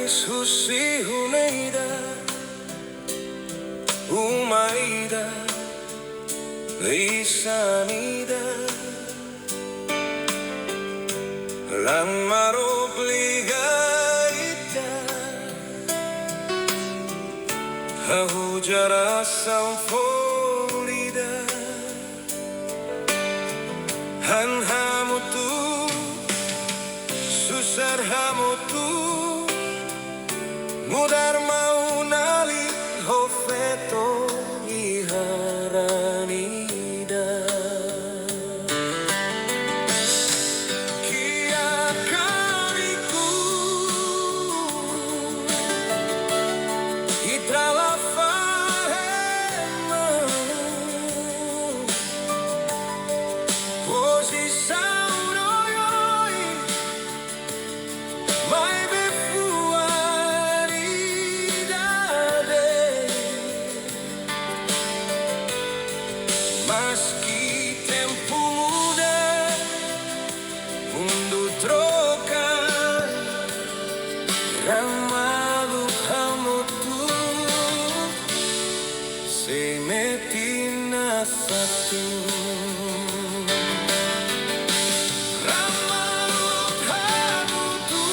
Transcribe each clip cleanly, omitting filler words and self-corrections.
Susi Huneida, Umaida, Lisanida, Lamar obligaita, Hujara Sanfolida, Hanhamutu, Susar Hamutu, Mudar maunali hofeto iharanida. Kia kariku itrala farema Hoje sauroyoi mai meski tempo muda, mundo troca, ramalu hamutu, se metina satu. Ramalu hamutu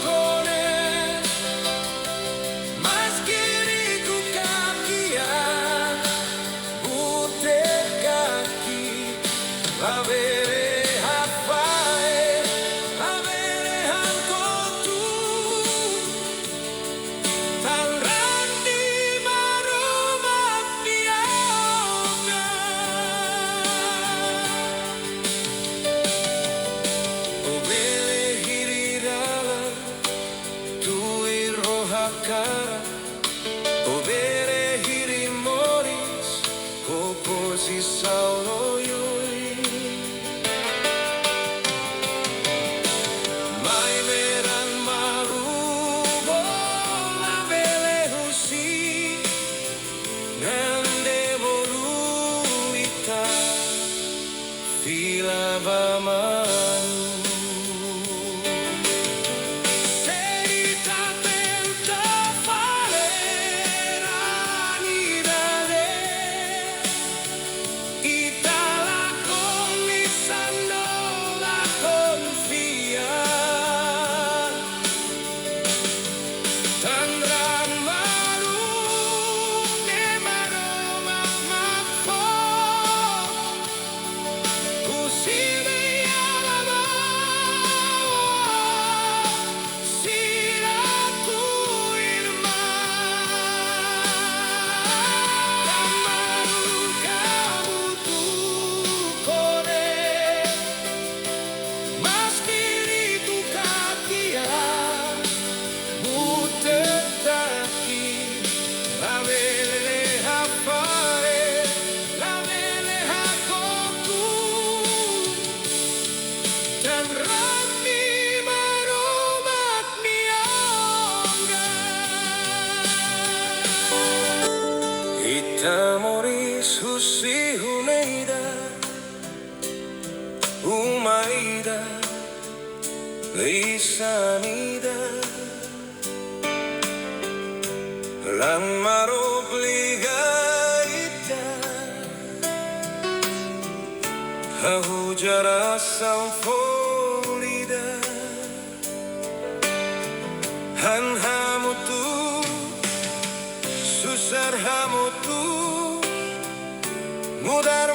kone, meski ritu kakia. Avere hafae, avere hankotu, tanrandi marumat niaga. Obele hirirala, tui rohakara, obere hirimoris, oposi sauloyo. Fila vamanu Serita tenta falera nidade Itala comisando la confia Tandran maru ne maroma mafo Itamoris Susi Huneida, Umaida, Lisanida, Lamar obligaita, Hujara Sanfolida, Hanhamutu, Susar Hamutu, Mudar